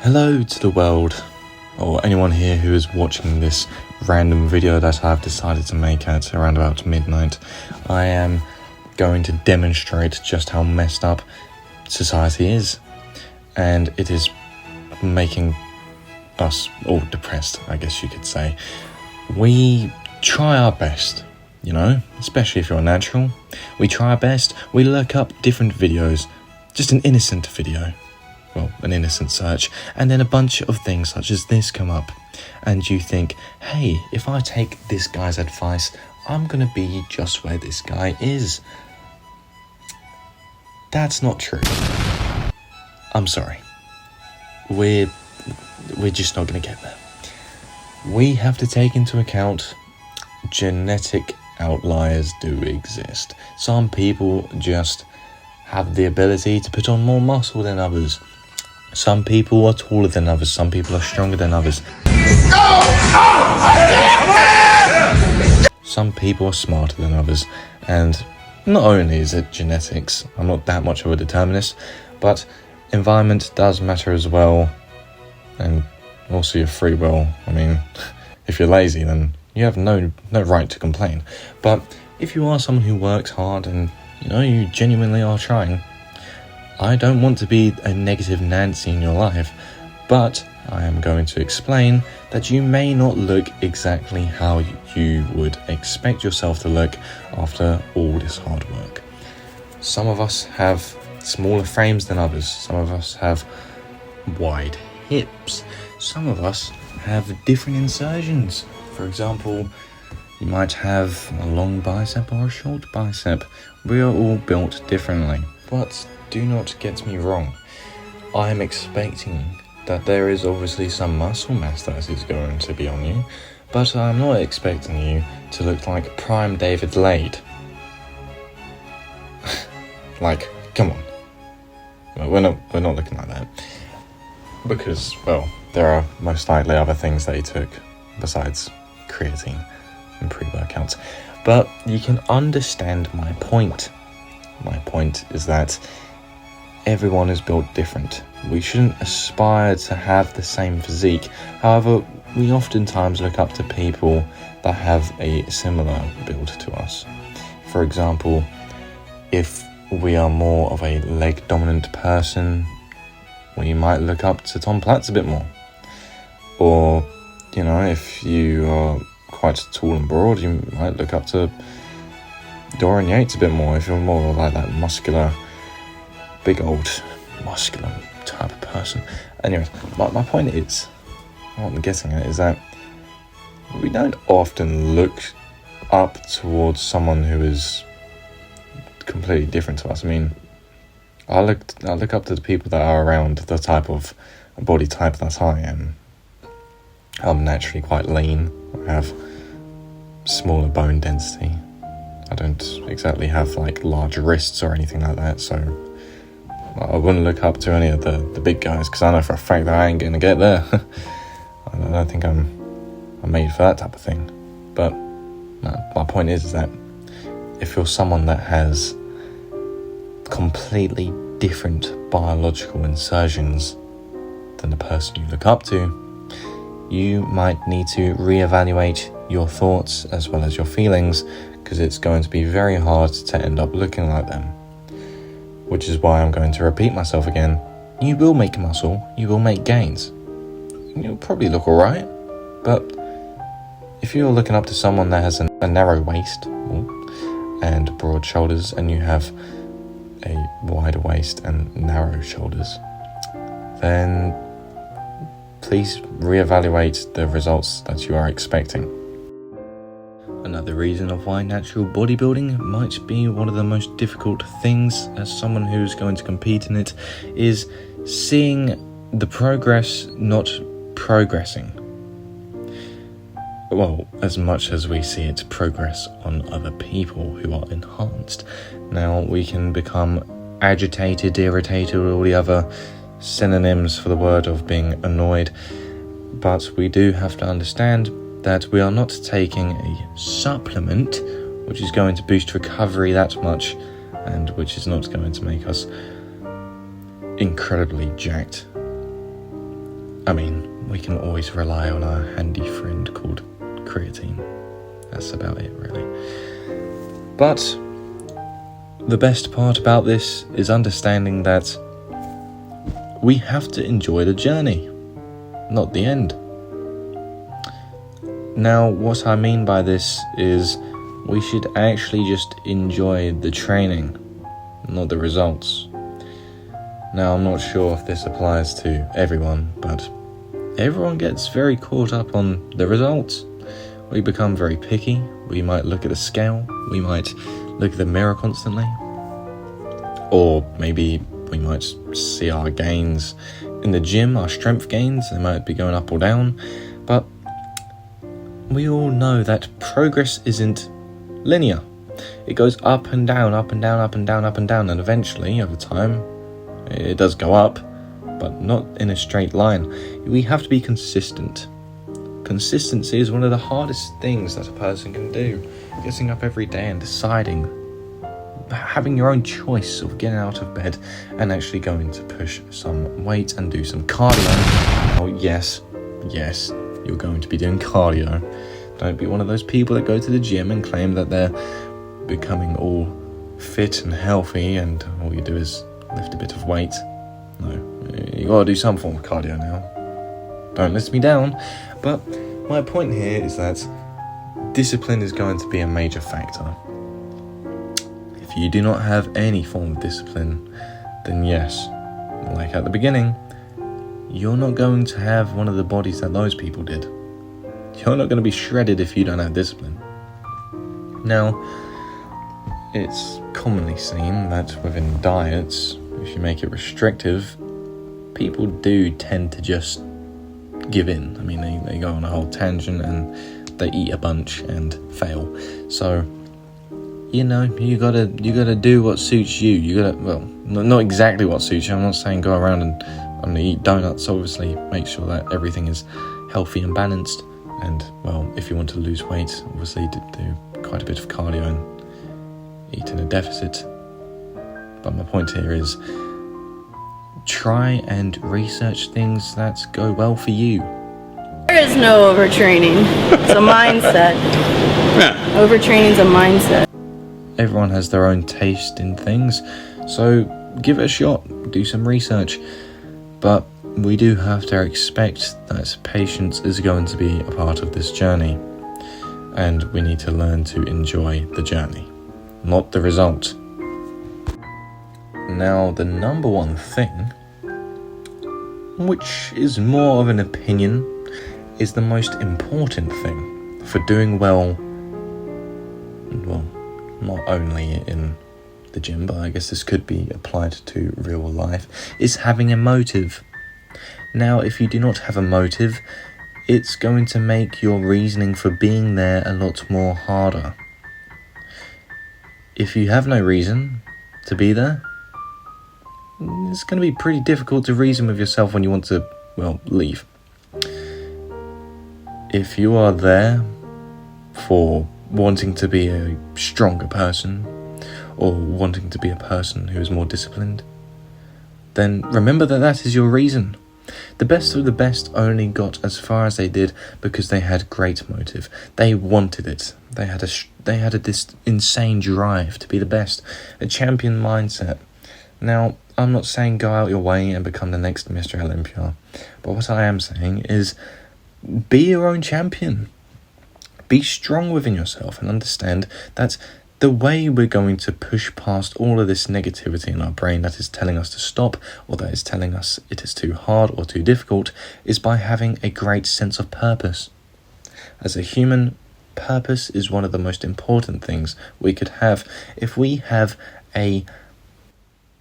Hello to the world, or anyone here who is watching this random video that I've decided to make at around about midnight. I am going to demonstrate just how messed up society is, and it is making us all depressed, I guess you could say. We try our best, especially if you're natural. We try our best, we look up different videos, just an innocent video. Well, an innocent search, and then a bunch of things such as this come up, and you think, hey, if I take this guy's advice, I'm gonna be just where this guy is. That's not true. I'm sorry. We're just not gonna get there. We have to take into account genetic outliers do exist. Some people just have the ability to put on more muscle than others. Some people are taller than others. Some people are stronger than others. Some people are smarter than others. And not only is it genetics, I'm not that much of a determinist, but environment does matter as well. And also your free will. I mean, if you're lazy, then you have no right to complain. But if you are someone who works hard and you genuinely are trying, I don't want to be a negative Nancy in your life, but I am going to explain that you may not look exactly how you would expect yourself to look after all this hard work. Some of us have smaller frames than others. Some of us have wide hips. Some of us have different insertions. For example, you might have a long bicep or a short bicep. We are all built differently. But do not get me wrong. I am expecting that there is obviously some muscle mass that is going to be on you, but I'm not expecting you to look like prime David Lade. Like, come on. We're not looking like that. Because, well, there are most likely other things that he took besides creatine and pre-workouts. But you can understand my point. My point is that everyone is built different. We shouldn't aspire to have the same physique. However, we oftentimes look up to people that have a similar build to us. For example, if we are more of a leg dominant person, we might look up to Tom Platz a bit more. Or, if you are quite tall and broad, you might look up to Dorian Yates a bit more if you're more like that muscular, big old muscular type of person. Anyways, my point is, what I'm getting at is that we don't often look up towards someone who is completely different to us. I mean, I look up to the people that are around the type of body type that I am. I'm naturally quite lean. I have smaller bone density. I don't exactly have large wrists or anything like that, so I wouldn't look up to any of the big guys, because I know for a fact that I ain't gonna get there. I don't think I'm made for that type of thing. But my point is that if you're someone that has completely different biological insertions than the person you look up to, you might need to reevaluate your thoughts as well as your feelings, because it's going to be very hard to end up looking like them. Which is why I'm going to repeat myself again. You will make muscle, you will make gains. You'll probably look alright, but if you're looking up to someone that has a narrow waist and broad shoulders, and you have a wide waist and narrow shoulders, then please reevaluate the results that you are expecting. Another reason of why natural bodybuilding might be one of the most difficult things as someone who's going to compete in it is seeing the progress not progressing. Well, as much as we see it progress on other people who are enhanced. Now, we can become agitated, irritated, or all the other synonyms for the word of being annoyed, but we do have to understand that we are not taking a supplement which is going to boost recovery that much and which is not going to make us incredibly jacked. I mean, we can always rely on our handy friend called creatine. That's about it, really. But the best part about this is understanding that we have to enjoy the journey, not the end. Now, what I mean by this is we should actually just enjoy the training, not the results. Now, I'm not sure if this applies to everyone, but everyone gets very caught up on the results. We become very picky. We might look at a scale. We might look at the mirror constantly. Or maybe we might see our gains in the gym, our strength gains. They might be going up or down. But we all know that progress isn't linear. It goes up and down, up and down, up and down, up and down. And eventually, over time, it does go up, but not in a straight line. We have to be consistent. Consistency is one of the hardest things that a person can do. Getting up every day and deciding, having your own choice of getting out of bed and actually going to push some weight and do some cardio. Oh, yes, you're going to be doing cardio. Don't be one of those people that go to the gym and claim that they're becoming all fit and healthy and all you do is lift a bit of weight. No, you gotta do some form of cardio now. Don't let me down. But my point here is that discipline is going to be a major factor. If you do not have any form of discipline, then yes, like at the beginning, you're not going to have one of the bodies that those people did. You're not going to be shredded if you don't have discipline. Now, it's commonly seen that within diets, if you make it restrictive, people do tend to just give in. I mean, they go on a whole tangent and they eat a bunch and fail. So, you gotta do what suits you. You gotta, well, not exactly what suits you. I'm not saying go around and eat donuts. Obviously, make sure that everything is healthy and balanced. And, well, if you want to lose weight, obviously do quite a bit of cardio and eat in a deficit. But my point here is try and research things that go well for you. There is no overtraining. It's a mindset. Yeah. Overtraining is a mindset. Everyone has their own taste in things, so give it a shot, do some research. But we do have to expect that patience is going to be a part of this journey, and we need to learn to enjoy the journey, not the result. Now, the number one thing, which is more of an opinion, is the most important thing for doing well, not only in the gym, but I guess this could be applied to real life, is having a motive. Now, if you do not have a motive, it's going to make your reasoning for being there a lot more harder. If you have no reason to be there, it's going to be pretty difficult to reason with yourself when you want to, leave. If you are there for wanting to be a stronger person or wanting to be a person who is more disciplined, then remember that is your reason. The best of the best only got as far as they did because they had great motive. They wanted it. They had this insane drive to be the best, a champion mindset. Now, I'm not saying go out your way and become the next Mr. Olympia, but what I am saying is be your own champion. Be strong within yourself and understand that the way we're going to push past all of this negativity in our brain that is telling us to stop, or that is telling us it is too hard or too difficult, is by having a great sense of purpose. As a human, purpose is one of the most important things we could have. If we have a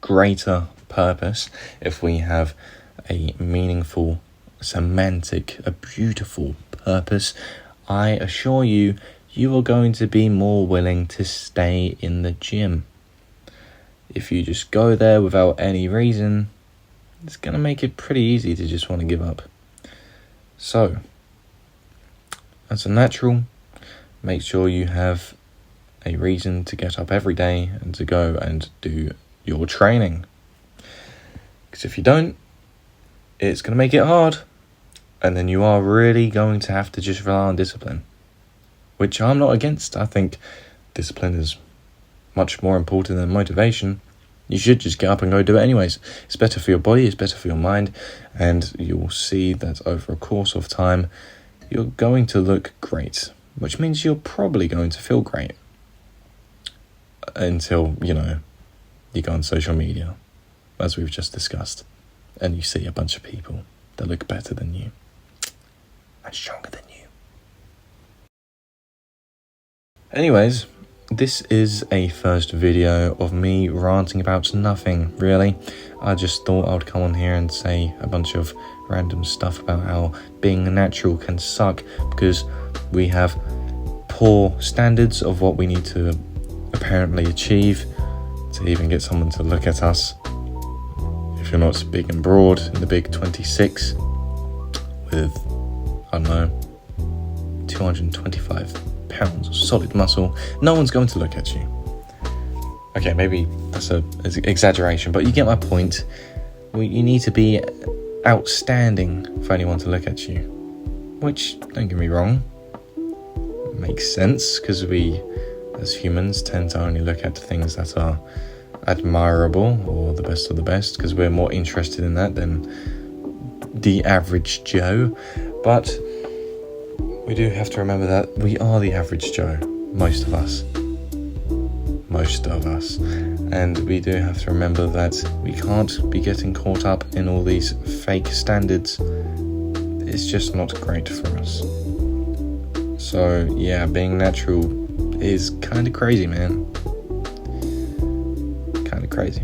greater purpose, if we have a meaningful, semantic, a beautiful purpose, I assure you, you are going to be more willing to stay in the gym. If you just go there without any reason, it's going to make it pretty easy to just want to give up. So, as a natural, make sure you have a reason to get up every day and to go and do your training. Because if you don't, it's going to make it hard. And then you are really going to have to just rely on discipline, which I'm not against. I think discipline is much more important than motivation. You should just get up and go do it anyways. It's better for your body, it's better for your mind, and you'll see that over a course of time, you're going to look great, which means you're probably going to feel great until, you go on social media, as we've just discussed, and you see a bunch of people that look better than you and stronger than you. Anyways, this is a first video of me ranting about nothing, really. I just thought I would come on here and say a bunch of random stuff about how being natural can suck because we have poor standards of what we need to apparently achieve to even get someone to look at us. If you're not big and broad in the big 26 with, 225 pounds of solid muscle, no one's going to look at you. Okay, maybe that's an exaggeration, but you get my point. You need to be outstanding for anyone to look at you, which, don't get me wrong, makes sense because we as humans tend to only look at things that are admirable or the best of the best because we're more interested in that than the average Joe. But we do have to remember that we are the average Joe, most of us, and we do have to remember that we can't be getting caught up in all these fake standards. It's just not great for us. So yeah, being natural is kind of crazy, man. Kind of crazy.